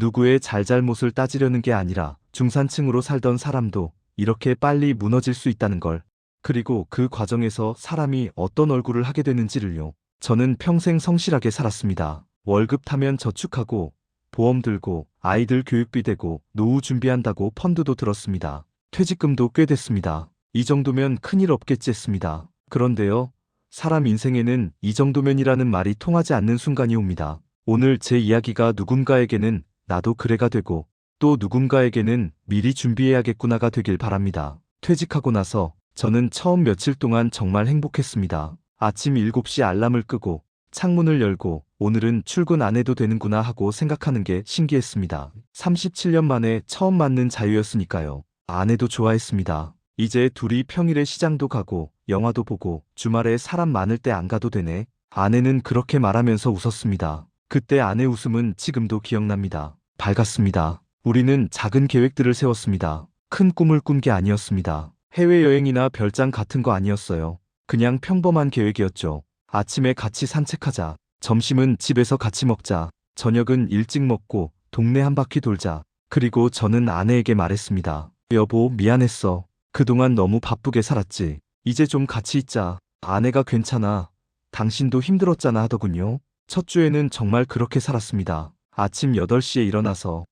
누구의 잘잘못을 따지려는 게 아니라 중산층으로 살던 사람도 이렇게 빨리 무너질 수 있다는 걸. 그리고 그 과정에서 사람이 어떤 얼굴을 하게 되는지를요. 저는 평생 성실하게 살았습니다. 월급 타면 저축하고 보험 들고 아이들 교육비 대고 노후 준비한다고 펀드도 들었습니다. 퇴직금도 꽤 됐습니다. 이 정도면 큰일 없겠지 했습니다. 그런데요. 사람 인생에는 이 정도면이라는 말이 통하지 않는 순간이 옵니다. 오늘 제 이야기가 누군가에게는 나도 그래가 되고 또 누군가에게는 미리 준비해야겠구나가 되길 바랍니다. 퇴직하고 나서 저는 처음 며칠 동안 정말 행복했습니다. 아침 7시 알람을 끄고 창문을 열고 오늘은 출근 안 해도 되는구나 하고 생각하는 게 신기했습니다. 37년 만에 처음 맞는 자유였으니까요. 아내도 좋아했습니다. 이제 둘이 평일에 시장도 가고 영화도 보고 주말에 사람 많을 때 안 가도 되네. 아내는 그렇게 말하면서 웃었습니다. 그때 아내 웃음은 지금도 기억납니다. 밝았습니다. 우리는 작은 계획들을 세웠습니다. 큰 꿈을 꾼 게 아니었습니다. 해외여행이나 별장 같은 거 아니었어요. 그냥 평범한 계획이었죠. 아침에 같이 산책하자. 점심은 집에서 같이 먹자. 저녁은 일찍 먹고 동네 한 바퀴 돌자. 그리고 저는 아내에게 말했습니다. 여보, 미안했어. 그동안 너무 바쁘게 살았지. 이제 좀 같이 있자. 아내가 괜찮아. 당신도 힘들었잖아 하더군요. 첫 주에는 정말 그렇게 살았습니다. 아침 8시에 일어나서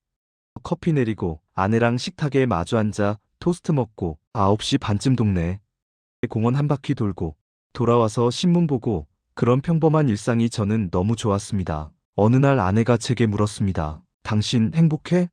커피 내리고 아내랑 식탁에 마주 앉아 토스트 먹고 9시 반쯤 동네 공원 한 바퀴 돌고 돌아와서 신문 보고 그런 평범한 일상이 저는 너무 좋았습니다. 어느 날 아내가 제게 물었습니다. 당신 행복해?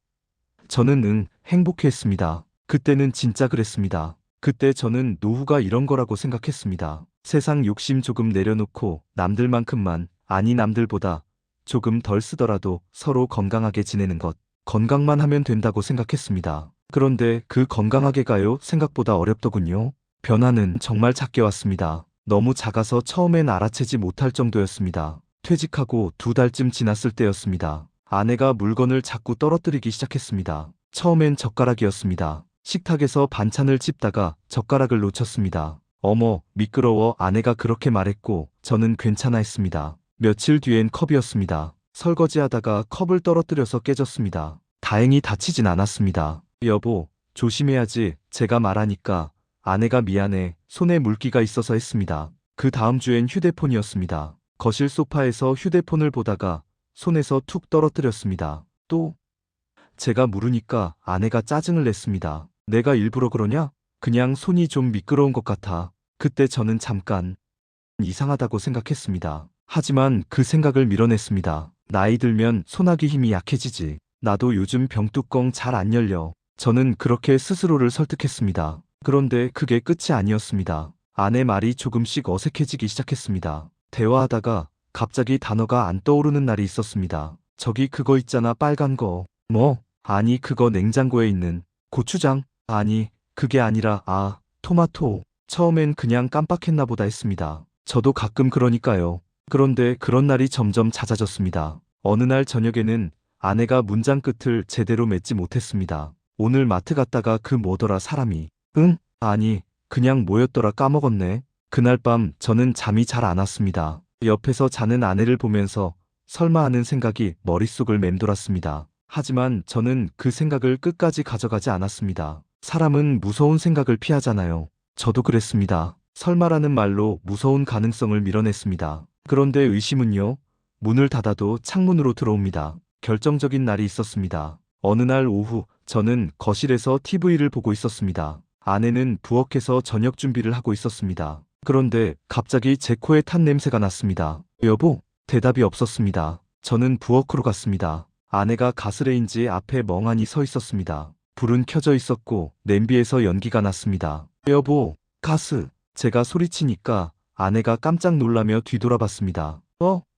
저는 응, 행복했습니다. 그때는 진짜 그랬습니다. 그때 저는 노후가 이런 거라고 생각했습니다. 세상 욕심 조금 내려놓고 남들만큼만, 아니 남들보다 조금 덜 쓰더라도 서로 건강하게 지내는 것, 건강만 하면 된다고 생각했습니다. 그런데 그 건강하게가요 생각보다 어렵더군요. 변화는 정말 작게 왔습니다. 너무 작아서 처음엔 알아채지 못할 정도였습니다. 퇴직하고 2달쯤 지났을 때였습니다. 아내가 물건을 자꾸 떨어뜨리기 시작했습니다. 처음엔 젓가락이었습니다. 식탁에서 반찬을 찝다가 젓가락을 놓쳤습니다. 어머, 미끄러워. 아내가 그렇게 말했고 저는 괜찮아 했습니다. 며칠 뒤엔 컵이었습니다. 설거지하다가 컵을 떨어뜨려서 깨졌습니다. 다행히 다치진 않았습니다. 여보, 조심해야지. 제가 말하니까 아내가 미안해. 손에 물기가 있어서 했습니다. 그 다음 주엔 휴대폰이었습니다. 거실 소파에서 휴대폰을 보다가 손에서 툭 떨어뜨렸습니다. 또 제가 물으니까 아내가 짜증을 냈습니다. 내가 일부러 그러냐? 그냥 손이 좀 미끄러운 것 같아. 그때 저는 잠깐 이상하다고 생각했습니다. 하지만 그 생각을 밀어냈습니다. 나이 들면 손아귀 힘이 약해지지. 나도 요즘 병뚜껑 잘 안 열려. 저는 그렇게 스스로를 설득했습니다. 그런데 그게 끝이 아니었습니다. 아내 말이 조금씩 어색해지기 시작했습니다. 대화하다가 갑자기 단어가 안 떠오르는 날이 있었습니다. 저기 그거 있잖아, 빨간 거. 뭐? 아니, 그거 냉장고에 있는 고추장? 아니, 그게 아니라 토마토. 처음엔 그냥 깜빡했나 보다 했습니다. 저도 가끔 그러니까요. 그런데 그런 날이 점점 잦아졌습니다. 어느 날 저녁에는 아내가 문장 끝을 제대로 맺지 못했습니다. 오늘 마트 갔다가 그 뭐더라 사람이. 응? 아니, 그냥 뭐였더라 까먹었네. 그날 밤 저는 잠이 잘 안 왔습니다. 옆에서 자는 아내를 보면서 설마 하는 생각이 머릿속을 맴돌았습니다. 하지만 저는 그 생각을 끝까지 가져가지 않았습니다. 사람은 무서운 생각을 피하잖아요. 저도 그랬습니다. 설마라는 말로 무서운 가능성을 밀어냈습니다. 그런데 의심은요, 문을 닫아도 창문으로 들어옵니다. 결정적인 날이 있었습니다. 어느 날 오후, 저는 거실에서 TV를 보고 있었습니다. 아내는 부엌에서 저녁 준비를 하고 있었습니다. 그런데 갑자기 제 코에 탄 냄새가 났습니다. 여보? 대답이 없었습니다. 저는 부엌으로 갔습니다. 아내가 가스레인지 앞에 멍하니 서 있었습니다. 불은 켜져 있었고 냄비에서 연기가 났습니다. 여보, 가스. 제가 소리치니까 아내가 깜짝 놀라며 뒤돌아봤습니다.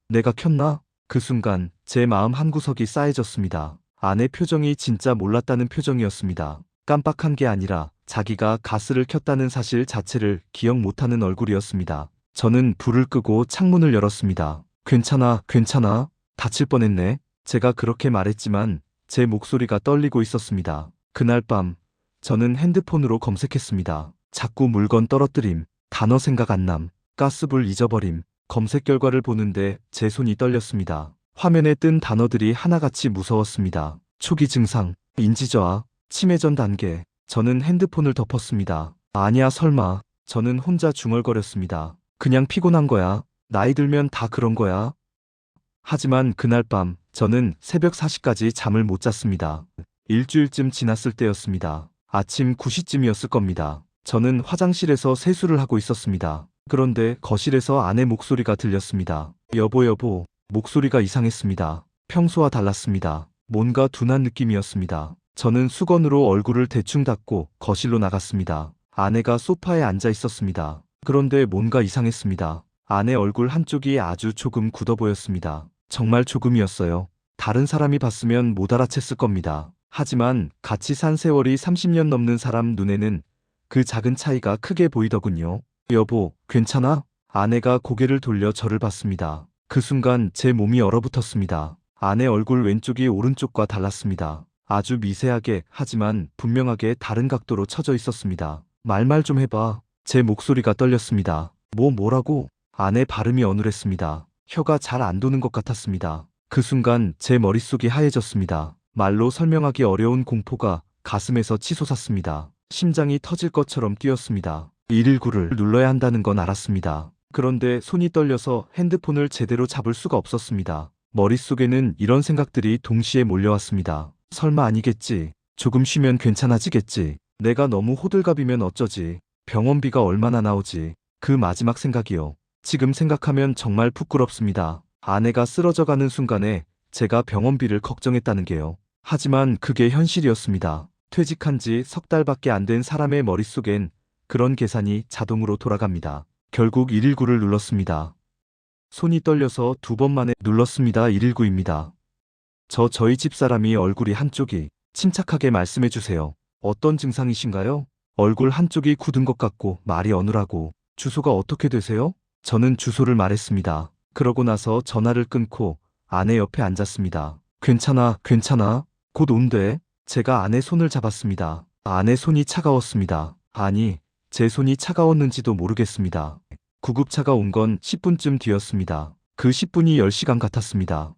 내가 켰나? 그 순간 제 마음 한구석이 싸해졌습니다. 아내 표정이 진짜 몰랐다는 표정이었습니다. 깜빡한 게 아니라 자기가 가스를 켰다는 사실 자체를 기억 못하는 얼굴이었습니다. 저는 불을 끄고 창문을 열었습니다. 괜찮아, 괜찮아. 다칠 뻔했네. 제가 그렇게 말했지만 제 목소리가 떨리고 있었습니다. 그날 밤 저는 핸드폰으로 검색했습니다. 자꾸 물건 떨어뜨림, 단어 생각 안 남, 가스불 잊어버림. 검색 결과를 보는데 제 손이 떨렸습니다. 화면에 뜬 단어들이 하나같이 무서웠습니다. 초기 증상, 인지저하, 치매 전 단계. 저는 핸드폰을 덮었습니다. 아니야, 설마. 저는 혼자 중얼거렸습니다. 그냥 피곤한 거야. 나이 들면 다 그런 거야. 하지만 그날 밤 저는 새벽 4시까지 잠을 못 잤습니다. 일주일쯤 지났을 때였습니다. 아침 9시쯤이었을 겁니다. 저는 화장실에서 세수를 하고 있었습니다. 그런데 거실에서 아내 목소리가 들렸습니다. 여보, 여보. 목소리가 이상했습니다. 평소와 달랐습니다. 뭔가 둔한 느낌이었습니다. 저는 수건으로 얼굴을 대충 닦고 거실로 나갔습니다. 아내가 소파에 앉아 있었습니다. 그런데 뭔가 이상했습니다. 아내 얼굴 한쪽이 아주 조금 굳어 보였습니다. 정말 조금이었어요. 다른 사람이 봤으면 못 알아챘을 겁니다. 하지만 같이 산 세월이 30년 넘는 사람 눈에는 그 작은 차이가 크게 보이더군요. 여보, 괜찮아? 아내가 고개를 돌려 저를 봤습니다. 그 순간 제 몸이 얼어붙었습니다. 아내 얼굴 왼쪽이 오른쪽과 달랐습니다. 아주 미세하게 하지만 분명하게 다른 각도로 쳐져 있었습니다. 말 좀 해봐. 제 목소리가 떨렸습니다. 뭐라고? 아내 발음이 어눌했습니다. 혀가 잘 안 도는 것 같았습니다. 그 순간 제 머릿속이 하얘졌습니다. 말로 설명하기 어려운 공포가 가슴에서 치솟았습니다. 심장이 터질 것처럼 뛰었습니다. 119를 눌러야 한다는 건 알았습니다. 그런데 손이 떨려서 핸드폰을 제대로 잡을 수가 없었습니다. 머릿속에는 이런 생각들이 동시에 몰려왔습니다. 설마 아니겠지. 조금 쉬면 괜찮아지겠지. 내가 너무 호들갑이면 어쩌지. 병원비가 얼마나 나오지. 그 마지막 생각이요. 지금 생각하면 정말 부끄럽습니다. 아내가 쓰러져가는 순간에 제가 병원비를 걱정했다는 게요. 하지만 그게 현실이었습니다. 퇴직한 지 석 달밖에 안 된 사람의 머릿속엔 그런 계산이 자동으로 돌아갑니다. 결국 119를 눌렀습니다. 손이 떨려서 2번 만에 눌렀습니다. 119입니다. 저희 집사람이 얼굴이 한쪽이 침착하게 말씀해 주세요. 어떤 증상이신가요? 얼굴 한쪽이 굳은 것 같고 말이 어눌하고 주소가 어떻게 되세요? 저는 주소를 말했습니다. 그러고 나서 전화를 끊고 아내 옆에 앉았습니다. 괜찮아, 괜찮아. 곧 온대. 제가 아내 손을 잡았습니다. 아내 손이 차가웠습니다. 아니, 제 손이 차가웠는지도 모르겠습니다. 구급차가 온 건 10분쯤 뒤였습니다. 그 10분이 10시간 같았습니다.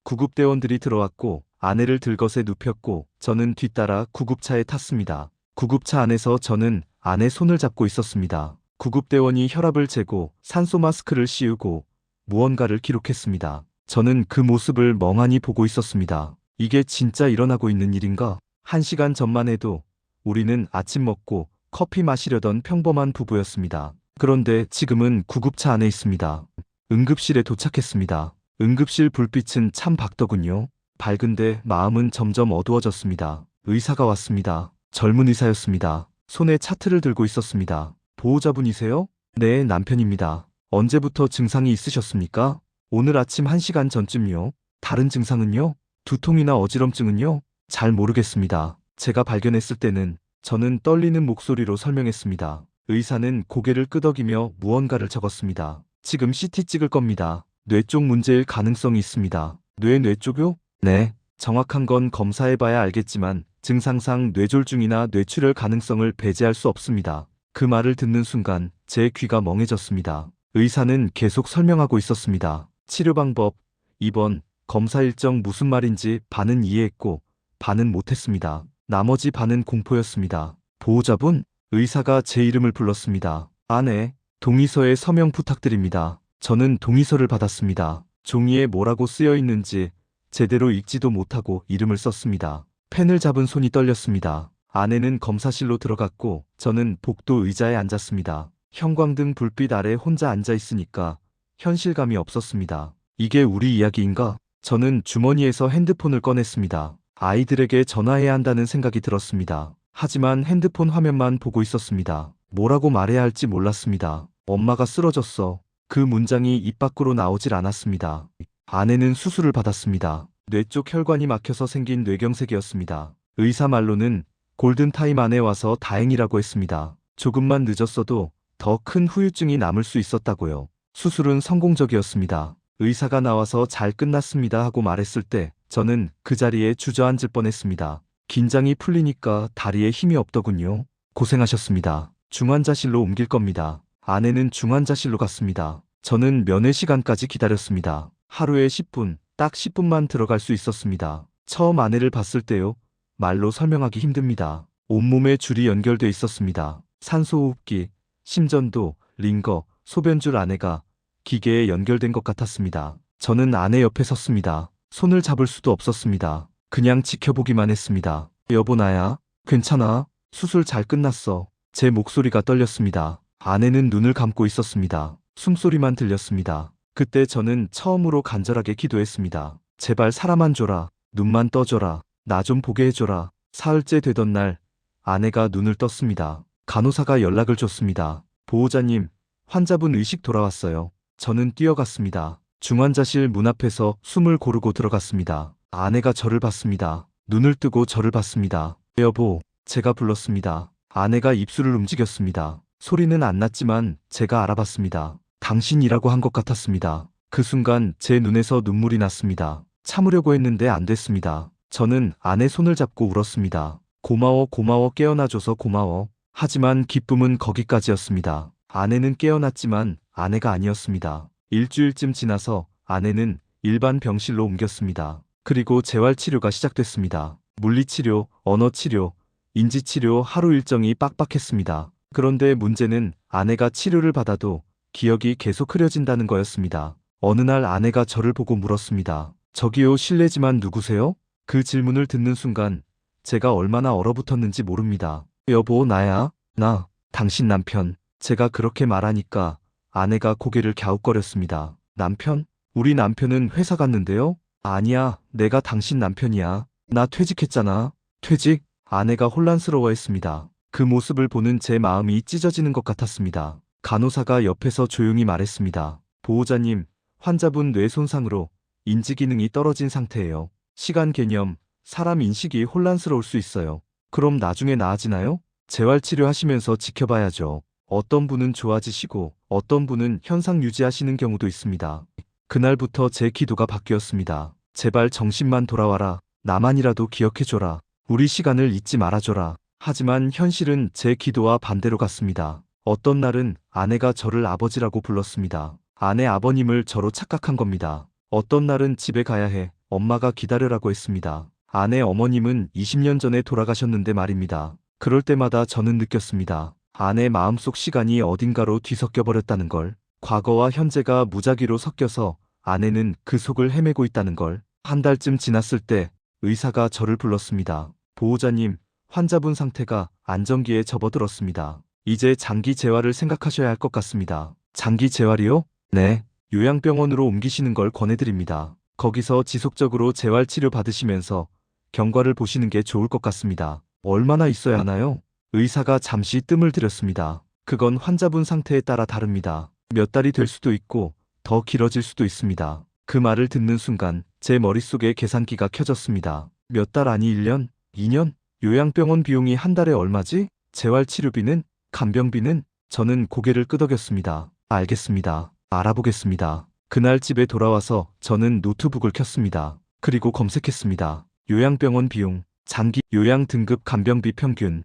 구급대원들이 들어왔고 아내를 들것에 눕혔고 저는 뒤따라 구급차에 탔습니다. 구급차 안에서 저는 아내 손을 잡고 있었습니다. 구급대원이 혈압을 재고 산소 마스크를 씌우고 무언가를 기록했습니다. 저는 그 모습을 멍하니 보고 있었습니다. 이게 진짜 일어나고 있는 일인가? 1시간 전만 해도 우리는 아침 먹고 커피 마시려던 평범한 부부였습니다. 그런데 지금은 구급차 안에 있습니다. 응급실에 도착했습니다. 응급실 불빛은 참 밝더군요. 밝은데 마음은 점점 어두워졌습니다. 의사가 왔습니다. 젊은 의사였습니다. 손에 차트를 들고 있었습니다. 보호자분이세요? 네, 남편입니다. 언제부터 증상이 있으셨습니까? 오늘 아침 1시간 전쯤요. 다른 증상은요? 두통이나 어지럼증은요? 잘 모르겠습니다. 제가 발견했을 때는 저는 떨리는 목소리로 설명했습니다. 의사는 고개를 끄덕이며 무언가를 적었습니다. 지금 CT 찍을 겁니다. 뇌 쪽 문제일 가능성이 있습니다. 뇌 쪽요? 네. 정확한 건 검사해봐야 알겠지만 증상상 뇌졸중이나 뇌출혈 가능성을 배제할 수 없습니다. 그 말을 듣는 순간 제 귀가 멍해졌습니다. 의사는 계속 설명하고 있었습니다. 치료 방법, 2번, 검사 일정 무슨 말인지 반은 이해했고 반은 못했습니다. 나머지 반은 공포였습니다. 보호자분? 의사가 제 이름을 불렀습니다. 아내, 동의서에 서명 부탁드립니다. 저는 동의서를 받았습니다. 종이에 뭐라고 쓰여 있는지 제대로 읽지도 못하고 이름을 썼습니다. 펜을 잡은 손이 떨렸습니다. 아내는 검사실로 들어갔고 저는 복도 의자에 앉았습니다. 형광등 불빛 아래 혼자 앉아 있으니까 현실감이 없었습니다. 이게 우리 이야기인가? 저는 주머니에서 핸드폰을 꺼냈습니다. 아이들에게 전화해야 한다는 생각이 들었습니다. 하지만 핸드폰 화면만 보고 있었습니다. 뭐라고 말해야 할지 몰랐습니다. 엄마가 쓰러졌어. 그 문장이 입 밖으로 나오질 않았습니다. 아내는 수술을 받았습니다. 뇌 쪽 혈관이 막혀서 생긴 뇌경색이었습니다. 의사 말로는 골든타임 안에 와서 다행이라고 했습니다. 조금만 늦었어도 더 큰 후유증이 남을 수 있었다고요. 수술은 성공적이었습니다. 의사가 나와서 잘 끝났습니다 하고 말했을 때 저는 그 자리에 주저앉을 뻔했습니다. 긴장이 풀리니까 다리에 힘이 없더군요. 고생하셨습니다. 중환자실로 옮길 겁니다. 아내는 중환자실로 갔습니다. 저는 면회 시간까지 기다렸습니다. 하루에 10분, 딱 10분만 들어갈 수 있었습니다. 처음 아내를 봤을 때요. 말로 설명하기 힘듭니다. 온몸에 줄이 연결돼 있었습니다. 산소호흡기, 심전도, 링거, 소변줄 아내가 기계에 연결된 것 같았습니다. 저는 아내 옆에 섰습니다. 손을 잡을 수도 없었습니다. 그냥 지켜보기만 했습니다. 여보 나야, 괜찮아? 수술 잘 끝났어. 제 목소리가 떨렸습니다. 아내는 눈을 감고 있었습니다. 숨소리만 들렸습니다. 그때 저는 처음으로 간절하게 기도했습니다. 제발 살아만 줘라. 눈만 떠줘라. 나 좀 보게 해줘라. 사흘째 되던 날 아내가 눈을 떴습니다. 간호사가 연락을 줬습니다. 보호자님, 환자분 의식 돌아왔어요. 저는 뛰어갔습니다. 중환자실 문 앞에서 숨을 고르고 들어갔습니다. 아내가 저를 봤습니다. 눈을 뜨고 저를 봤습니다. 여보, 제가 불렀습니다. 아내가 입술을 움직였습니다. 소리는 안 났지만 제가 알아봤습니다. 당신이라고 한 것 같았습니다. 그 순간 제 눈에서 눈물이 났습니다. 참으려고 했는데 안 됐습니다. 저는 아내 손을 잡고 울었습니다. 고마워, 고마워, 깨어나줘서 고마워. 하지만 기쁨은 거기까지였습니다. 아내는 깨어났지만 아내가 아니었습니다. 일주일쯤 지나서 아내는 일반 병실로 옮겼습니다. 그리고 재활치료가 시작됐습니다. 물리치료, 언어치료, 인지치료 하루 일정이 빡빡했습니다. 그런데 문제는 아내가 치료를 받아도 기억이 계속 흐려진다는 거였습니다. 어느 날 아내가 저를 보고 물었습니다. 저기요, 실례지만 누구세요? 그 질문을 듣는 순간 제가 얼마나 얼어붙었는지 모릅니다. 여보, 나야. 나, 당신 남편. 제가 그렇게 말하니까 아내가 고개를 갸웃거렸습니다. 남편? 우리 남편은 회사 갔는데요? 아니야, 내가 당신 남편이야. 나 퇴직했잖아. 퇴직? 아내가 혼란스러워했습니다. 그 모습을 보는 제 마음이 찢어지는 것 같았습니다. 간호사가 옆에서 조용히 말했습니다. 보호자님, 환자분 뇌 손상으로 인지 기능이 떨어진 상태예요. 시간 개념, 사람 인식이 혼란스러울 수 있어요. 그럼 나중에 나아지나요? 재활치료 하시면서 지켜봐야죠. 어떤 분은 좋아지시고 어떤 분은 현상 유지하시는 경우도 있습니다. 그날부터 제 기도가 바뀌었습니다. 제발 정신만 돌아와라. 나만이라도 기억해줘라. 우리 시간을 잊지 말아줘라. 하지만 현실은 제 기도와 반대로 갔습니다. 어떤 날은 아내가 저를 아버지라고 불렀습니다. 아내 아버님을 저로 착각한 겁니다. 어떤 날은 집에 가야 해. 엄마가 기다려라고 했습니다. 아내 어머님은 20년 전에 돌아가셨는데 말입니다. 그럴 때마다 저는 느꼈습니다. 아내 마음속 시간이 어딘가로 뒤섞여 버렸다는 걸. 과거와 현재가 무작위로 섞여서 아내는 그 속을 헤매고 있다는 걸. 한 달쯤 지났을 때 의사가 저를 불렀습니다. 보호자님, 환자분 상태가 안정기에 접어들었습니다. 이제 장기 재활을 생각하셔야 할 것 같습니다. 장기 재활이요? 네. 요양병원으로 옮기시는 걸 권해드립니다. 거기서 지속적으로 재활치료 받으시면서 경과를 보시는 게 좋을 것 같습니다. 얼마나 있어야 하나요? 의사가 잠시 뜸을 들였습니다. 그건 환자분 상태에 따라 다릅니다. 몇 달이 될 수도 있고 더 길어질 수도 있습니다. 그 말을 듣는 순간 제 머릿속에 계산기가 켜졌습니다. 몇 달 아니 1년? 2년? 요양병원 비용이 한 달에 얼마지? 재활치료비는? 간병비는? 저는 고개를 끄덕였습니다. 알겠습니다. 알아보겠습니다. 그날 집에 돌아와서 저는 노트북을 켰습니다. 그리고 검색했습니다. 요양병원 비용, 장기 요양 등급 간병비 평균.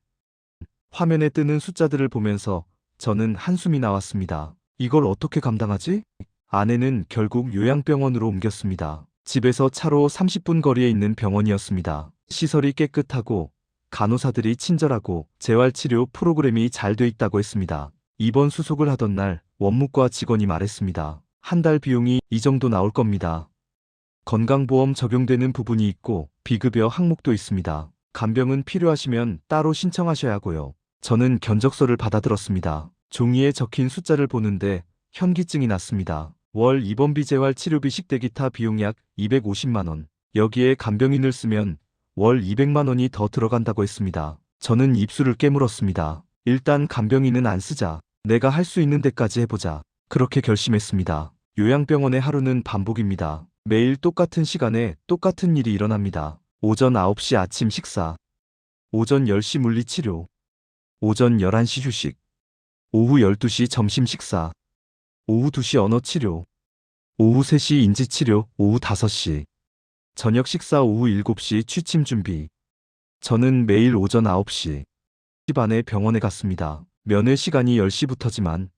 화면에 뜨는 숫자들을 보면서 저는 한숨이 나왔습니다. 이걸 어떻게 감당하지? 아내는 결국 요양병원으로 옮겼습니다. 집에서 차로 30분 거리에 있는 병원이었습니다. 시설이 깨끗하고 간호사들이 친절하고 재활치료 프로그램이 잘 돼 있다고 했습니다. 입원 수속을 하던 날 원무과 직원이 말했습니다. 한 달 비용이 이 정도 나올 겁니다. 건강보험 적용되는 부분이 있고 비급여 항목도 있습니다. 간병은 필요하시면 따로 신청하셔야 하고요. 저는 견적서를 받아들었습니다. 종이에 적힌 숫자를 보는데 현기증이 났습니다. 월 입원비 재활치료비 식대 기타 비용 약 250만 원. 여기에 간병인을 쓰면 월 200만 원이 더 들어간다고 했습니다. 저는 입술을 깨물었습니다. 일단 간병인은 안 쓰자. 내가 할 수 있는 데까지 해보자. 그렇게 결심했습니다. 요양병원의 하루는 반복입니다. 매일 똑같은 시간에 똑같은 일이 일어납니다. 오전 9시 아침 식사, 오전 10시 물리치료, 오전 11시 휴식, 오후 12시 점심 식사, 오후 2시 언어치료, 오후 3시 인지치료, 오후 5시. 저녁 식사 오후 7시 취침 준비. 저는 매일 오전 9시 반에 병원에 갔습니다. 면회 시간이 10시부터지만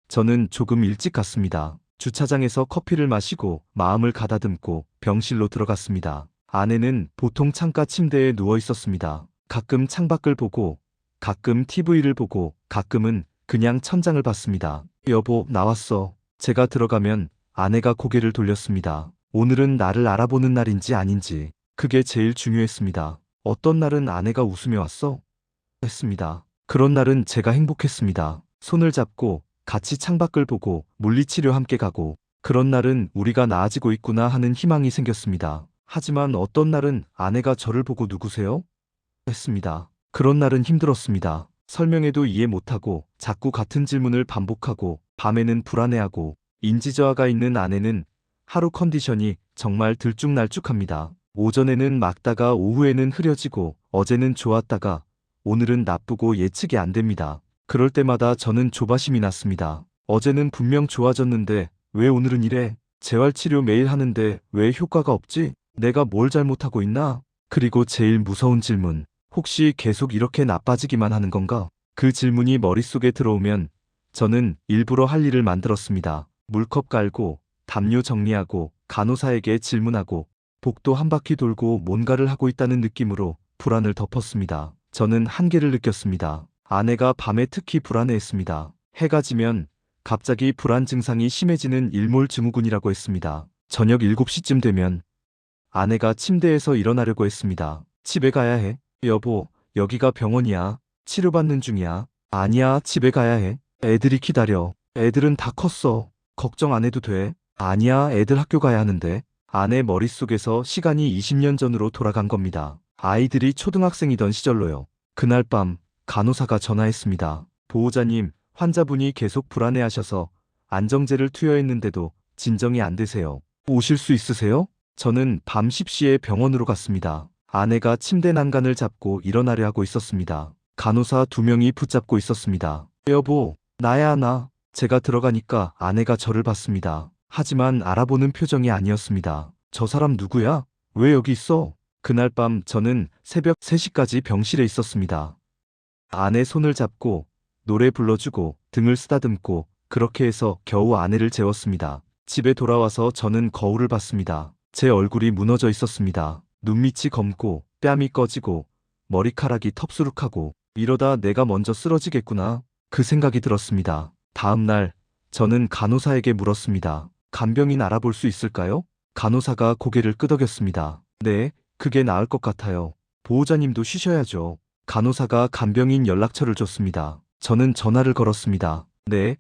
저는 조금 일찍 갔습니다. 주차장에서 커피를 마시고 마음을 가다듬고 병실로 들어갔습니다. 아내는 보통 창가 침대에 누워 있었습니다. 가끔 창밖을 보고, 가끔 TV를 보고, 가끔은 그냥 천장을 봤습니다. 여보, 나왔어. 제가 들어가면 아내가 고개를 돌렸습니다. 오늘은 나를 알아보는 날인지 아닌지. 그게 제일 중요했습니다. 어떤 날은 아내가 웃으며 왔어? 했습니다. 그런 날은 제가 행복했습니다. 손을 잡고 같이 창밖을 보고 물리치료 함께 가고, 그런 날은 우리가 나아지고 있구나 하는 희망이 생겼습니다. 하지만 어떤 날은 아내가 저를 보고 누구세요? 했습니다. 그런 날은 힘들었습니다. 설명해도 이해 못하고 자꾸 같은 질문을 반복하고 밤에는 불안해하고, 인지저하가 있는 아내는 하루 컨디션이 정말 들쭉날쭉합니다. 오전에는 맑다가 오후에는 흐려지고, 어제는 좋았다가 오늘은 나쁘고 예측이 안 됩니다. 그럴 때마다 저는 조바심이 났습니다. 어제는 분명 좋아졌는데 왜 오늘은 이래? 재활치료 매일 하는데 왜 효과가 없지? 내가 뭘 잘못하고 있나? 그리고 제일 무서운 질문. 혹시 계속 이렇게 나빠지기만 하는 건가? 그 질문이 머릿속에 들어오면 저는 일부러 할 일을 만들었습니다. 물컵 깔고, 담요 정리하고, 간호사에게 질문하고, 복도 한 바퀴 돌고 뭔가를 하고 있다는 느낌으로 불안을 덮었습니다. 저는 한계를 느꼈습니다. 아내가 밤에 특히 불안해했습니다. 해가 지면 갑자기 불안 증상이 심해지는 일몰증후군이라고 했습니다. 저녁 7시쯤 되면 아내가 침대에서 일어나려고 했습니다. 집에 가야 해. 여보, 여기가 병원이야. 치료받는 중이야. 아니야, 집에 가야 해. 애들이 기다려. 애들은 다 컸어. 걱정 안 해도 돼. 아니야, 애들 학교 가야 하는데. 아내 머릿속에서 시간이 20년 전으로 돌아간 겁니다. 아이들이 초등학생이던 시절로요. 그날 밤 간호사가 전화했습니다. 보호자님, 환자분이 계속 불안해하셔서 안정제를 투여했는데도 진정이 안 되세요. 오실 수 있으세요? 저는 밤 10시에 병원으로 갔습니다. 아내가 침대 난간을 잡고 일어나려 하고 있었습니다. 간호사 2명이 붙잡고 있었습니다. 여보, 나야 나. 제가 들어가니까 아내가 저를 봤습니다. 하지만 알아보는 표정이 아니었습니다. 저 사람 누구야? 왜 여기 있어? 그날 밤 저는 새벽 3시까지 병실에 있었습니다. 아내 손을 잡고 노래 불러주고 등을 쓰다듬고, 그렇게 해서 겨우 아내를 재웠습니다. 집에 돌아와서 저는 거울을 봤습니다. 제 얼굴이 무너져 있었습니다. 눈밑이 검고 뺨이 꺼지고 머리카락이 텁수룩하고, 이러다 내가 먼저 쓰러지겠구나. 그 생각이 들었습니다. 다음 날 저는 간호사에게 물었습니다. 간병인 알아볼 수 있을까요? 간호사가 고개를 끄덕였습니다. 네, 그게 나을 것 같아요. 보호자님도 쉬셔야죠. 간호사가 간병인 연락처를 줬습니다. 저는 전화를 걸었습니다. 네,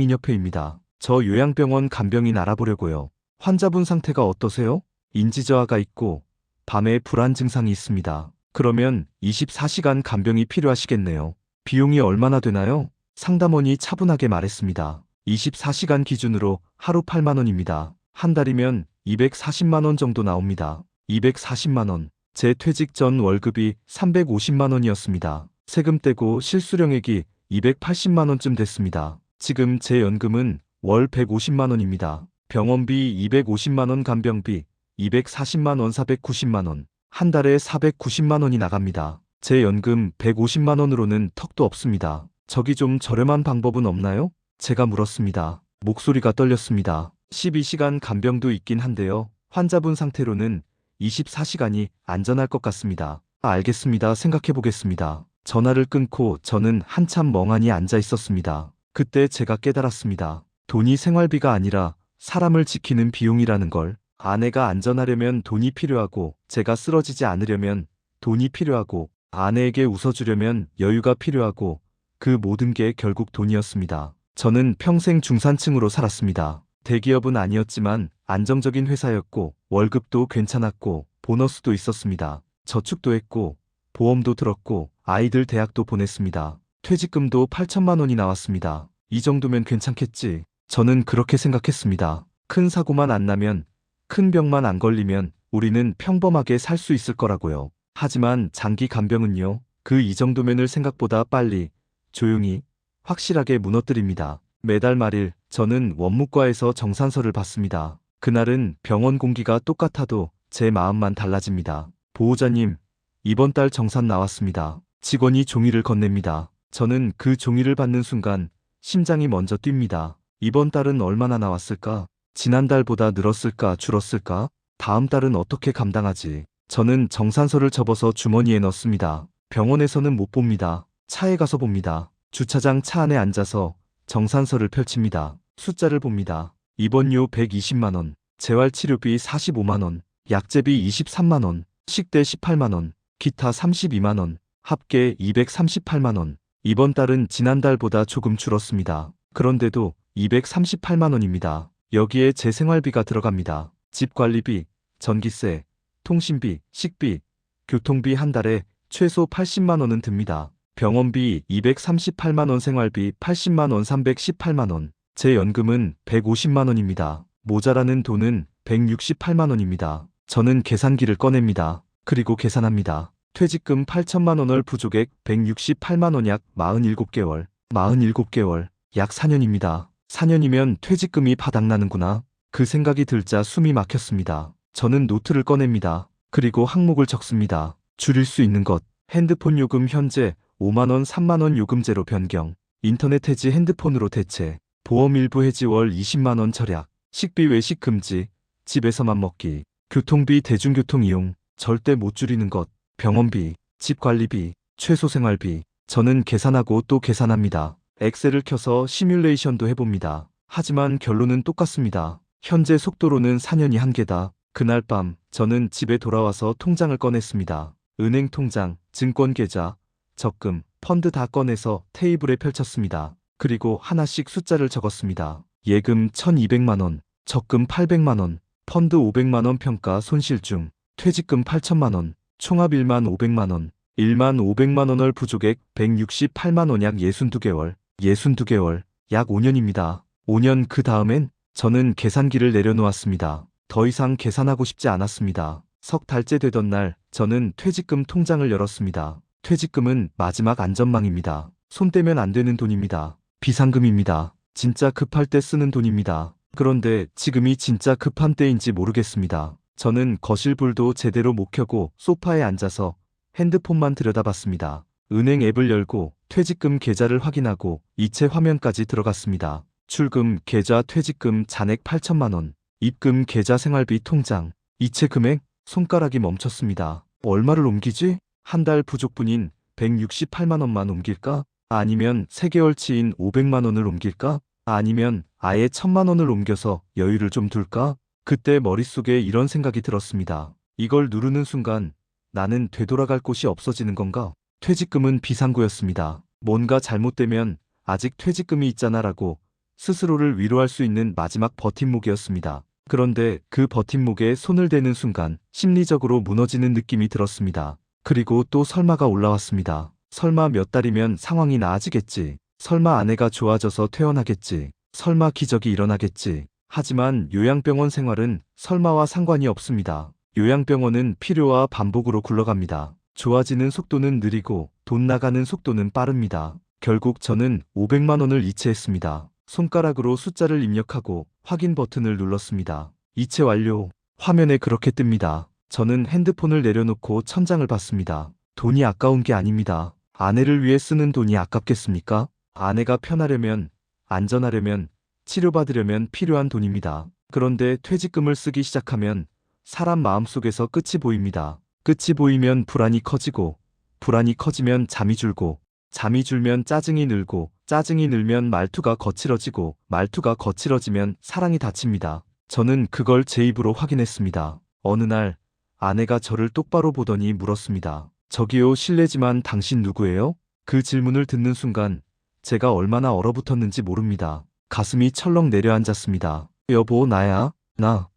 간병인협회입니다. 저 요양병원 간병인 알아보려고요. 환자분 상태가 어떠세요? 인지저하가 있고 밤에 불안 증상이 있습니다. 그러면 24시간 간병이 필요하시겠네요. 비용이 얼마나 되나요? 상담원이 차분하게 말했습니다. 24시간 기준으로 하루 8만 원입니다. 한 달이면 240만 원 정도 나옵니다. 240만 원. 제 퇴직 전 월급이 350만 원이었습니다. 세금 떼고 실수령액이 280만 원쯤 됐습니다. 지금 제 연금은 월 150만 원입니다. 병원비 250만 원, 간병비 240만 원, 490만 원. 한 달에 490만 원이 나갑니다. 제 연금 150만 원으로는 턱도 없습니다. 저기 좀 저렴한 방법은 없나요? 제가 물었습니다. 목소리가 떨렸습니다. 12시간 간병도 있긴 한데요. 환자분 상태로는 24시간이 안전할 것 같습니다. 알겠습니다. 생각해 보겠습니다. 전화를 끊고 저는 한참 멍하니 앉아 있었습니다. 그때 제가 깨달았습니다. 돈이 생활비가 아니라 사람을 지키는 비용이라는 걸. 아내가 안전하려면 돈이 필요하고, 제가 쓰러지지 않으려면 돈이 필요하고, 아내에게 웃어주려면 여유가 필요하고, 그 모든 게 결국 돈이었습니다. 저는 평생 중산층으로 살았습니다. 대기업은 아니었지만 안정적인 회사였고, 월급도 괜찮았고, 보너스도 있었습니다. 저축도 했고, 보험도 들었고, 아이들 대학도 보냈습니다. 퇴직금도 8천만 원이 나왔습니다. 이 정도면 괜찮겠지. 저는 그렇게 생각했습니다. 큰 사고만 안 나면, 큰 병만 안 걸리면 우리는 평범하게 살 수 있을 거라고요. 하지만 장기 간병은요, 그 이 정도면을 생각보다 빨리, 조용히, 확실하게 무너뜨립니다. 매달 말일 저는 원무과에서 정산서를 받습니다. 그날은 병원 공기가 똑같아도 제 마음만 달라집니다. 보호자님, 이번 달 정산 나왔습니다. 직원이 종이를 건넵니다. 저는 그 종이를 받는 순간 심장이 먼저 뜁니다. 이번 달은 얼마나 나왔을까? 지난달보다 늘었을까, 줄었을까? 다음 달은 어떻게 감당하지? 저는 정산서를 접어서 주머니에 넣습니다. 병원에서는 못 봅니다. 차에 가서 봅니다. 주차장 차 안에 앉아서 정산서를 펼칩니다. 숫자를 봅니다. 입원료 120만 원, 재활치료비 45만 원, 약제비 23만 원, 식대 18만 원, 기타 32만 원, 합계 238만 원. 이번 달은 지난달보다 조금 줄었습니다. 그런데도 238만 원입니다. 여기에 제 생활비가 들어갑니다. 집 관리비, 전기세, 통신비, 식비, 교통비 한 달에 최소 80만 원은 듭니다. 병원비 238만 원, 생활비 80만 원, 318만 원. 제 연금은 150만 원입니다. 모자라는 돈은 168만 원입니다. 저는 계산기를 꺼냅니다. 그리고 계산합니다. 퇴직금 8천만 원을 부족액 168만 원, 약 47개월. 47개월, 약 4년입니다. 4년이면 퇴직금이 바닥나는구나. 그 생각이 들자 숨이 막혔습니다. 저는 노트를 꺼냅니다. 그리고 항목을 적습니다. 줄일 수 있는 것. 핸드폰 요금 현재 5만 원, 3만 원 요금제로 변경. 인터넷 해지 핸드폰으로 대체. 보험 일부 해지 월 20만 원 절약. 식비 외식 금지. 집에서만 먹기. 교통비 대중교통 이용. 절대 못 줄이는 것. 병원비, 집 관리비, 최소 생활비. 저는 계산하고 또 계산합니다. 엑셀을 켜서 시뮬레이션도 해봅니다. 하지만 결론은 똑같습니다. 현재 속도로는 4년이 한계다. 그날 밤 저는 집에 돌아와서 통장을 꺼냈습니다. 은행 통장, 증권 계좌, 적금, 펀드 다 꺼내서 테이블에 펼쳤습니다. 그리고 하나씩 숫자를 적었습니다. 예금 1200만 원, 적금 800만 원, 펀드 500만 원, 평가 손실중, 퇴직금 8천만 원, 총합 1만 500만 원, 1만 500만 원을 부족액 168만 원, 약 62개월, 62개월, 약 5년입니다. 5년 그 다음엔 저는 계산기를 내려놓았습니다. 더 이상 계산하고 싶지 않았습니다. 석 달째 되던 날 저는 퇴직금 통장을 열었습니다. 퇴직금은 마지막 안전망입니다. 손 떼면 안 되는 돈입니다. 비상금입니다. 진짜 급할 때 쓰는 돈입니다. 그런데 지금이 진짜 급한 때인지 모르겠습니다. 저는 거실 불도 제대로 못 켜고 소파에 앉아서 핸드폰만 들여다봤습니다. 은행 앱을 열고 퇴직금 계좌를 확인하고 이체 화면까지 들어갔습니다. 출금 계좌, 퇴직금 잔액 8천만 원, 입금 계좌, 생활비 통장, 이체 금액. 손가락이 멈췄습니다. 얼마를 옮기지? 한 달 부족분인 168만 원만 옮길까? 아니면 3개월치인 500만 원을 옮길까? 아니면 아예 1000만 원을 옮겨서 여유를 좀 둘까? 그때 머릿속에 이런 생각이 들었습니다. 이걸 누르는 순간 나는 되돌아갈 곳이 없어지는 건가? 퇴직금은 비상구였습니다. 뭔가 잘못되면 아직 퇴직금이 있잖아라고 스스로를 위로할 수 있는 마지막 버팀목이었습니다. 그런데 그 버팀목에 손을 대는 순간 심리적으로 무너지는 느낌이 들었습니다. 그리고 또 설마가 올라왔습니다. 설마 몇 달이면 상황이 나아지겠지. 설마 아내가 좋아져서 퇴원하겠지. 설마 기적이 일어나겠지. 하지만 요양병원 생활은 설마와 상관이 없습니다. 요양병원은 필요와 반복으로 굴러갑니다. 좋아지는 속도는 느리고 돈 나가는 속도는 빠릅니다. 결국 저는 500만 원을 이체했습니다. 손가락으로 숫자를 입력하고 확인 버튼을 눌렀습니다. 이체 완료. 화면에 그렇게 뜹니다. 저는 핸드폰을 내려놓고 천장을 봤습니다. 돈이 아까운 게 아닙니다. 아내를 위해 쓰는 돈이 아깝겠습니까? 아내가 편하려면, 안전하려면, 치료받으려면 필요한 돈입니다. 그런데 퇴직금을 쓰기 시작하면 사람 마음속에서 끝이 보입니다. 끝이 보이면 불안이 커지고, 불안이 커지면 잠이 줄고, 잠이 줄면 짜증이 늘고, 짜증이 늘면 말투가 거칠어지고, 말투가 거칠어지면 사랑이 닫힙니다. 저는 그걸 제 입으로 확인했습니다. 어느 날 아내가 저를 똑바로 보더니 물었습니다. 저기요, 실례지만 당신 누구예요? 그 질문을 듣는 순간 제가 얼마나 얼어붙었는지 모릅니다. 가슴이 철렁 내려앉았습니다. 여보, 나야. 나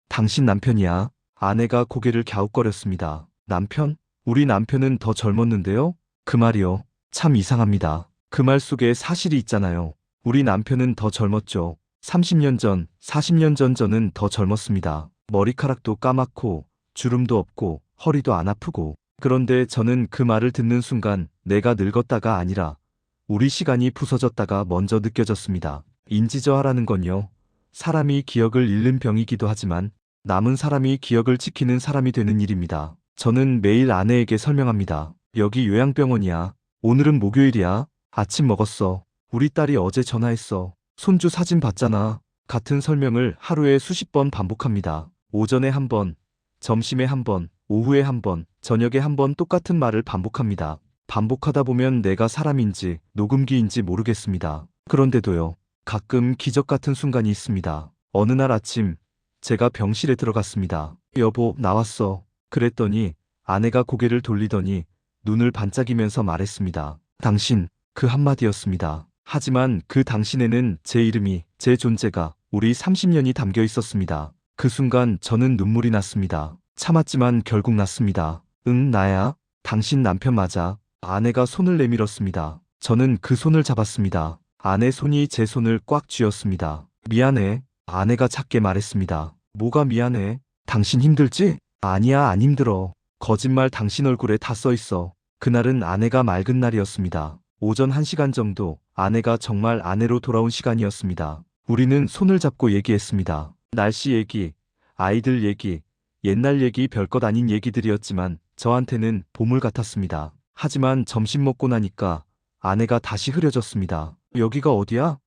당신 남편이야. 아내가 고개를 갸웃거렸습니다. 남편? 우리 남편은 더 젊었는데요? 그 말이요. 참 이상합니다. 그 말 속에 사실이 있잖아요. 우리 남편은 더 젊었죠. 30년 전, 40년 전 저는 더 젊었습니다. 머리카락도 까맣고 주름도 없고 허리도 안 아프고. 그런데 저는 그 말을 듣는 순간 내가 늙었다가 아니라 우리 시간이 부서졌다가 먼저 느껴졌습니다. 인지저하라는 건요, 사람이 기억을 잃는 병이기도 하지만 남은 사람이 기억을 지키는 사람이 되는 일입니다. 저는 매일 아내에게 설명합니다. 여기 요양병원이야. 오늘은 목요일이야. 아침 먹었어. 우리 딸이 어제 전화했어. 손주 사진 봤잖아. 같은 설명을 하루에 수십 번 반복합니다. 오전에 한 번, 점심에 한 번, 오후에 한 번, 저녁에 한 번 똑같은 말을 반복합니다. 반복하다 보면 내가 사람인지 녹음기인지 모르겠습니다. 그런데도요, 가끔 기적 같은 순간이 있습니다. 어느 날 아침, 제가 병실에 들어갔습니다. 여보, 나왔어. 그랬더니 아내가 고개를 돌리더니 눈을 반짝이면서 말했습니다. 당신, 그 한마디였습니다. 하지만 그 당신에는 제 이름이, 제 존재가, 우리 30년이 담겨 있었습니다. 그 순간 저는 눈물이 났습니다. 참았지만 결국 났습니다. 응, 나야. 당신 남편 맞아. 아내가 손을 내밀었습니다. 저는 그 손을 잡았습니다. 아내 손이 제 손을 꽉 쥐었습니다. 미안해. 아내가 작게 말했습니다. 뭐가 미안해? 당신 힘들지? 아니야, 안 힘들어. 거짓말 당신 얼굴에 다 써 있어. 그날은 아내가 맑은 날이었습니다. 오전 1시간 정도 아내가 정말 아내로 돌아온 시간이었습니다. 우리는 손을 잡고 얘기했습니다. 날씨 얘기, 아이들 얘기, 옛날 얘기 별것 아닌 얘기들이었지만 저한테는 보물 같았습니다. 하지만 점심 먹고 나니까 아내가 다시 흐려졌습니다. 여기가 어디야?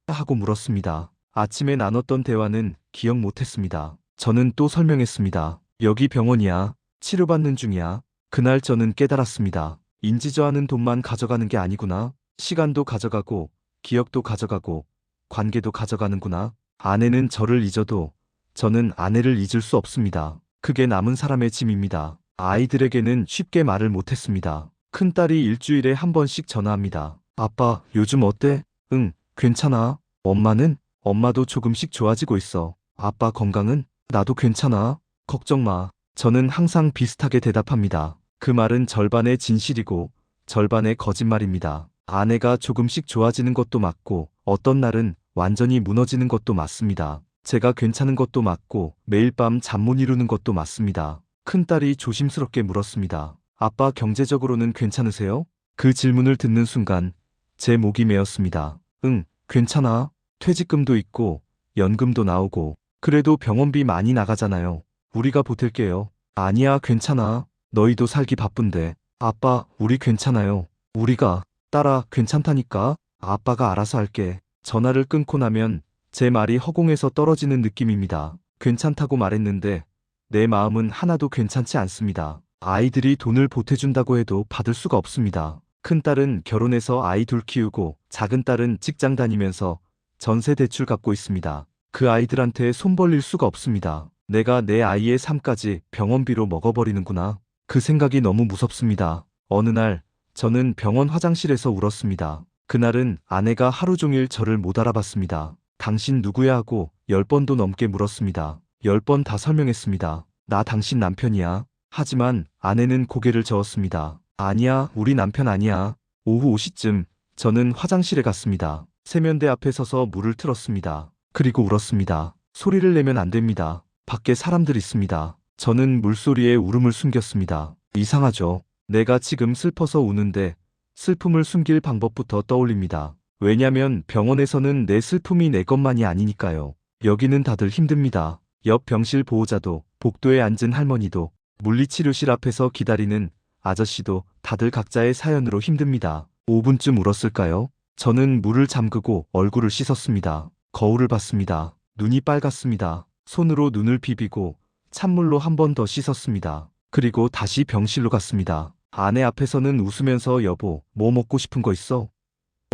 하고 물었습니다. 아침에 나눴던 대화는 기억 못했습니다. 저는 또 설명했습니다. 여기 병원이야. 치료받는 중이야. 그날 저는 깨달았습니다. 인지저하는 돈만 가져가는 게 아니구나. 시간도 가져가고, 기억도 가져가고, 관계도 가져가는구나. 아내는 저를 잊어도 저는 아내를 잊을 수 없습니다. 그게 남은 사람의 짐입니다. 아이들에게는 쉽게 말을 못했습니다. 큰딸이 일주일에 한 번씩 전화합니다. 아빠, 요즘 어때? 응, 괜찮아. 엄마는? 엄마도 조금씩 좋아지고 있어. 아빠 건강은? 나도 괜찮아. 걱정 마. 저는 항상 비슷하게 대답합니다. 그 말은 절반의 진실이고 절반의 거짓말입니다. 아내가 조금씩 좋아지는 것도 맞고 어떤 날은 완전히 무너지는 것도 맞습니다. 제가 괜찮은 것도 맞고 매일 밤 잠 못 이루는 것도 맞습니다. 큰딸이 조심스럽게 물었습니다. 아빠 경제적으로는 괜찮으세요? 그 질문을 듣는 순간 제 목이 메었습니다. 응, 괜찮아. 퇴직금도 있고 연금도 나오고 그래도 병원비 많이 나가잖아요. 우리가 보탤게요. 아니야, 괜찮아. 너희도 살기 바쁜데. 아빠, 우리 괜찮아요. 우리가. 딸아, 괜찮다니까. 아빠가 알아서 할게. 전화를 끊고 나면 제 말이 허공에서 떨어지는 느낌입니다. 괜찮다고 말했는데 내 마음은 하나도 괜찮지 않습니다. 아이들이 돈을 보태준다고 해도 받을 수가 없습니다. 큰딸은 결혼해서 아이 둘 키우고 작은 딸은 직장 다니면서 전세 대출 갚고 있습니다. 그 아이들한테 손 벌릴 수가 없습니다. 내가 내 아이의 삶까지 병원비로 먹어버리는구나. 그 생각이 너무 무섭습니다. 어느 날 저는 병원 화장실에서 울었습니다. 그날은 아내가 하루 종일 저를 못 알아봤습니다. 당신 누구야 하고 10번도 넘게 물었습니다. 10번 다 설명했습니다. 나 당신 남편이야. 하지만 아내는 고개를 저었습니다. 아니야, 우리 남편 아니야. 오후 5시쯤 저는 화장실에 갔습니다. 세면대 앞에 서서 물을 틀었습니다. 그리고 울었습니다. 소리를 내면 안 됩니다. 밖에 사람들 있습니다. 저는 물소리에 울음을 숨겼습니다. 이상하죠? 내가 지금 슬퍼서 우는데 슬픔을 숨길 방법부터 떠올립니다. 왜냐면 병원에서는 내 슬픔이 내 것만이 아니니까요. 여기는 다들 힘듭니다. 옆 병실 보호자도, 복도에 앉은 할머니도, 물리치료실 앞에서 기다리는 아저씨도 다들 각자의 사연으로 힘듭니다. 5분쯤 울었을까요? 저는 물을 잠그고 얼굴을 씻었습니다. 거울을 봤습니다. 눈이 빨갛습니다. 손으로 눈을 비비고 찬물로 한 번 더 씻었습니다. 그리고 다시 병실로 갔습니다. 아내 앞에서는 웃으면서 여보, 뭐 먹고 싶은 거 있어?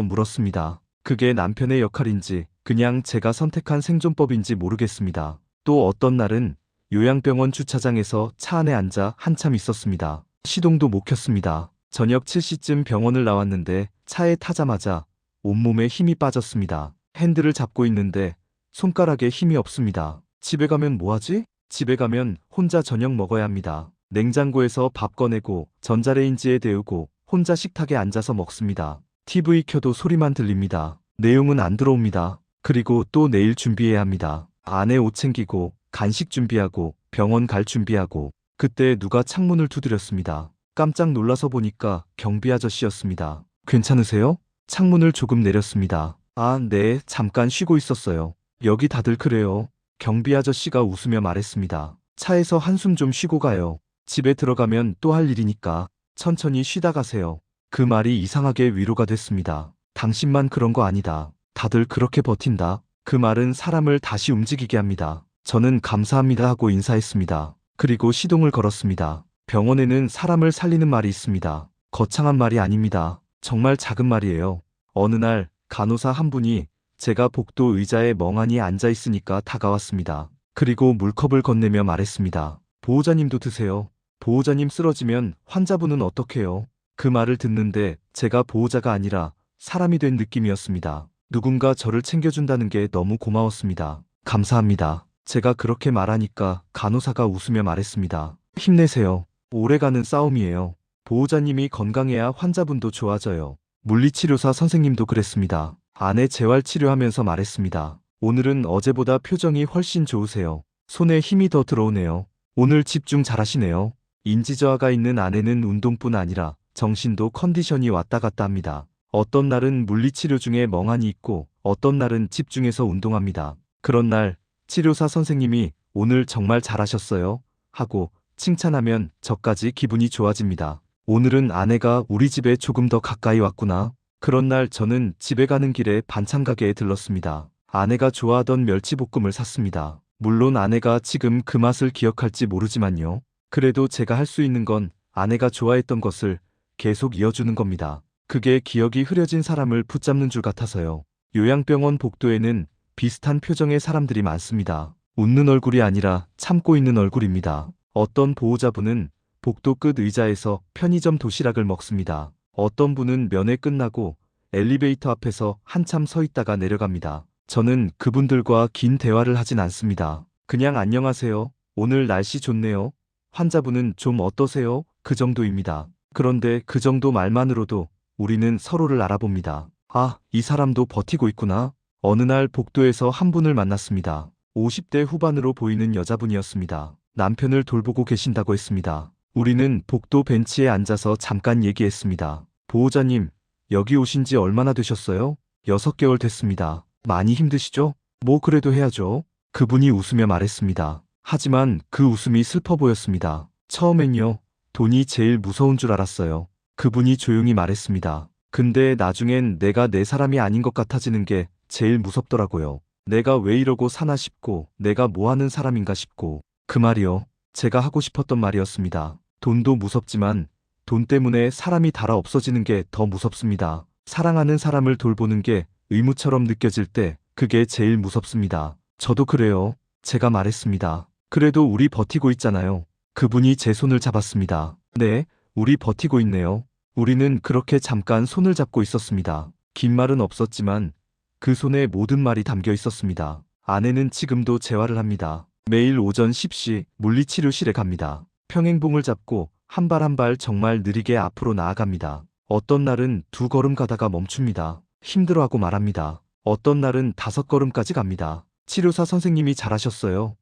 물었습니다. 그게 남편의 역할인지 그냥 제가 선택한 생존법인지 모르겠습니다. 또 어떤 날은 요양병원 주차장에서 차 안에 앉아 한참 있었습니다. 시동도 못 켰습니다. 저녁 7시쯤 병원을 나왔는데 차에 타자마자 온몸에 힘이 빠졌습니다. 핸들을 잡고 있는데 손가락에 힘이 없습니다. 집에 가면 뭐하지? 집에 가면 혼자 저녁 먹어야 합니다. 냉장고에서 밥 꺼내고 전자레인지에 데우고 혼자 식탁에 앉아서 먹습니다. TV 켜도 소리만 들립니다. 내용은 안 들어옵니다. 그리고 또 내일 준비해야 합니다. 아내 옷 챙기고 간식 준비하고 병원 갈 준비하고 그때 누가 창문을 두드렸습니다. 깜짝 놀라서 보니까 경비 아저씨였습니다. 괜찮으세요? 창문을 조금 내렸습니다. 아, 네, 잠깐 쉬고 있었어요. 여기 다들 그래요. 경비 아저씨가 웃으며 말했습니다. 차에서 한숨 좀 쉬고 가요. 집에 들어가면 또 할 일이니까 천천히 쉬다 가세요. 그 말이 이상하게 위로가 됐습니다. 당신만 그런 거 아니다. 다들 그렇게 버틴다. 그 말은 사람을 다시 움직이게 합니다. 저는 감사합니다 하고 인사했습니다. 그리고 시동을 걸었습니다. 병원에는 사람을 살리는 말이 있습니다. 거창한 말이 아닙니다. 정말 작은 말이에요. 어느 날 간호사 한 분이 제가 복도 의자에 멍하니 앉아 있으니까 다가왔습니다. 그리고 물컵을 건네며 말했습니다. 보호자님도 드세요. 보호자님 쓰러지면 환자분은 어떡해요? 그 말을 듣는데 제가 보호자가 아니라 사람이 된 느낌이었습니다. 누군가 저를 챙겨준다는 게 너무 고마웠습니다. 감사합니다. 제가 그렇게 말하니까 간호사가 웃으며 말했습니다. 힘내세요. 오래가는 싸움이에요. 보호자님이 건강해야 환자분도 좋아져요. 물리치료사 선생님도 그랬습니다. 아내 재활치료하면서 말했습니다. 오늘은 어제보다 표정이 훨씬 좋으세요. 손에 힘이 더 들어오네요. 오늘 집중 잘하시네요. 인지저하가 있는 아내는 운동뿐 아니라 정신도 컨디션이 왔다 갔다 합니다. 어떤 날은 물리치료 중에 멍하니 있고 어떤 날은 집중해서 운동합니다. 그런 날 치료사 선생님이 오늘 정말 잘하셨어요 하고 칭찬하면 저까지 기분이 좋아집니다. 오늘은 아내가 우리 집에 조금 더 가까이 왔구나. 그런 날 저는 집에 가는 길에 반찬 가게에 들렀습니다. 아내가 좋아하던 멸치볶음을 샀습니다. 물론 아내가 지금 그 맛을 기억할지 모르지만요. 그래도 제가 할 수 있는 건 아내가 좋아했던 것을 계속 이어주는 겁니다. 그게 기억이 흐려진 사람을 붙잡는 줄 같아서요. 요양병원 복도에는 비슷한 표정의 사람들이 많습니다. 웃는 얼굴이 아니라 참고 있는 얼굴입니다. 어떤 보호자분은 복도 끝 의자에서 편의점 도시락을 먹습니다. 어떤 분은 면회 끝나고 엘리베이터 앞에서 한참 서 있다가 내려갑니다. 저는 그분들과 긴 대화를 하진 않습니다. 그냥 안녕하세요. 오늘 날씨 좋네요. 환자분은 좀 어떠세요? 그 정도입니다. 그런데 그 정도 말만으로도 우리는 서로를 알아봅니다. 아, 이 사람도 버티고 있구나. 어느 날 복도에서 한 분을 만났습니다. 50대 후반으로 보이는 여자분이었습니다. 남편을 돌보고 계신다고 했습니다. 우리는 복도 벤치에 앉아서 잠깐 얘기했습니다. 보호자님, 여기 오신 지 얼마나 되셨어요? 6개월 됐습니다. 많이 힘드시죠? 뭐 그래도 해야죠. 그분이 웃으며 말했습니다. 하지만 그 웃음이 슬퍼 보였습니다. 처음엔요, 돈이 제일 무서운 줄 알았어요. 그분이 조용히 말했습니다. 근데 나중엔 내가 내 사람이 아닌 것 같아지는 게 제일 무섭더라고요. 내가 왜 이러고 사나 싶고, 내가 뭐 하는 사람인가 싶고. 그 말이요, 제가 하고 싶었던 말이었습니다. 돈도 무섭지만 돈 때문에 사람이 닳아 없어지는 게 더 무섭습니다. 사랑하는 사람을 돌보는 게 의무처럼 느껴질 때 그게 제일 무섭습니다. 저도 그래요. 제가 말했습니다. 그래도 우리 버티고 있잖아요. 그분이 제 손을 잡았습니다. 네, 우리 버티고 있네요. 우리는 그렇게 잠깐 손을 잡고 있었습니다. 긴 말은 없었지만 그 손에 모든 말이 담겨 있었습니다. 아내는 지금도 재활을 합니다. 매일 오전 10시 물리치료실에 갑니다. 평행봉을 잡고 한 발 한 발 정말 느리게 앞으로 나아갑니다. 어떤 날은 2걸음 가다가 멈춥니다. 힘들어하고 말합니다. 어떤 날은 5걸음까지 갑니다. 치료사 선생님이 잘하셨어요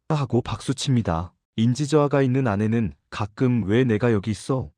하고 박수칩니다. 인지저하가 있는 아내는 가끔 왜 내가 여기 있어?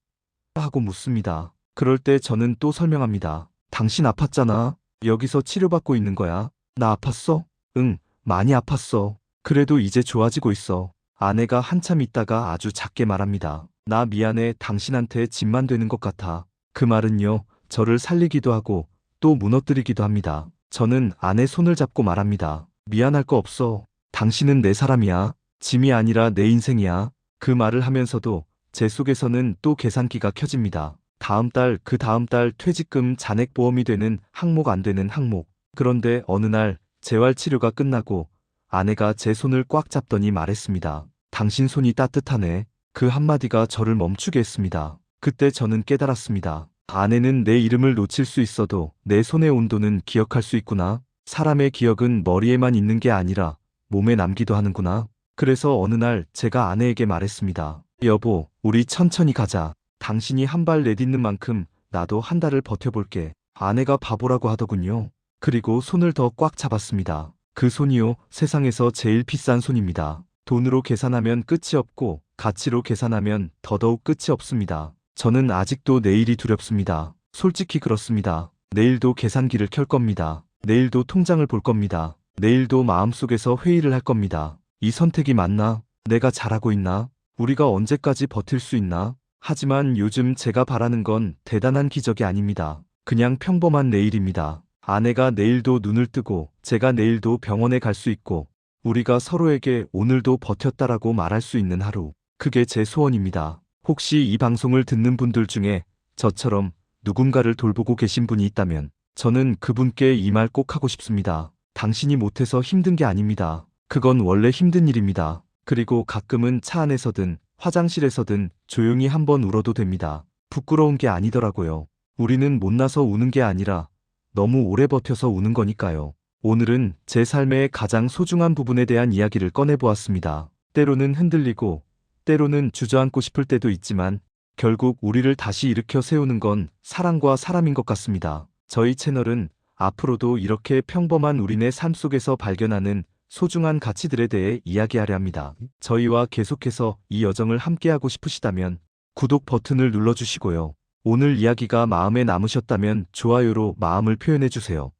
하고 묻습니다. 그럴 때 저는 또 설명합니다. 당신 아팠잖아. 여기서 치료받고 있는 거야. 나 아팠어? 응, 많이 아팠어. 그래도 이제 좋아지고 있어. 아내가 한참 있다가 아주 작게 말합니다. 나 미안해. 당신한테 짐만 되는 것 같아. 그 말은요, 저를 살리기도 하고 또 무너뜨리기도 합니다. 저는 아내 손을 잡고 말합니다. 미안할 거 없어. 당신은 내 사람이야. 짐이 아니라 내 인생이야. 그 말을 하면서도 제 속에서는 또 계산기가 켜집니다. 다음 달, 그 다음 달 퇴직금 잔액보험이 되는 항목 안 되는 항목. 그런데 어느 날 재활치료가 끝나고 아내가 제 손을 꽉 잡더니 말했습니다. 당신 손이 따뜻하네. 그 한마디가 저를 멈추게 했습니다. 그때 저는 깨달았습니다. 아내는 내 이름을 놓칠 수 있어도 내 손의 온도는 기억할 수 있구나. 사람의 기억은 머리에만 있는 게 아니라 몸에 남기도 하는구나. 그래서 어느 날 제가 아내에게 말했습니다. 여보, 우리 천천히 가자. 당신이 한 발 내딛는 만큼 나도 한 달을 버텨볼게. 아내가 바보라고 하더군요. 그리고 손을 더 꽉 잡았습니다. 그 손이요, 세상에서 제일 비싼 손입니다. 돈으로 계산하면 끝이 없고 가치로 계산하면 더더욱 끝이 없습니다. 저는 아직도 내일이 두렵습니다. 솔직히 그렇습니다. 내일도 계산기를 켤 겁니다. 내일도 통장을 볼 겁니다. 내일도 마음속에서 회의를 할 겁니다. 이 선택이 맞나? 내가 잘하고 있나? 우리가 언제까지 버틸 수 있나? 하지만 요즘 제가 바라는 건 대단한 기적이 아닙니다. 그냥 평범한 내일입니다. 아내가 내일도 눈을 뜨고 제가 내일도 병원에 갈 수 있고 우리가 서로에게 오늘도 버텼다라고 말할 수 있는 하루. 그게 제 소원입니다. 혹시 이 방송을 듣는 분들 중에 저처럼 누군가를 돌보고 계신 분이 있다면 저는 그분께 이 말 꼭 하고 싶습니다. 당신이 못해서 힘든 게 아닙니다. 그건 원래 힘든 일입니다. 그리고 가끔은 차 안에서든 화장실에서든 조용히 한번 울어도 됩니다. 부끄러운 게 아니더라고요. 우리는 못나서 우는 게 아니라 너무 오래 버텨서 우는 거니까요. 오늘은 제 삶의 가장 소중한 부분에 대한 이야기를 꺼내보았습니다. 때로는 흔들리고, 때로는 주저앉고 싶을 때도 있지만, 결국 우리를 다시 일으켜 세우는 건 사랑과 사람인 것 같습니다. 저희 채널은 앞으로도 이렇게 평범한 우리네 삶 속에서 발견하는 소중한 가치들에 대해 이야기하려 합니다. 저희와 계속해서 이 여정을 함께하고 싶으시다면 구독 버튼을 눌러주시고요. 오늘 이야기가 마음에 남으셨다면 좋아요로 마음을 표현해주세요.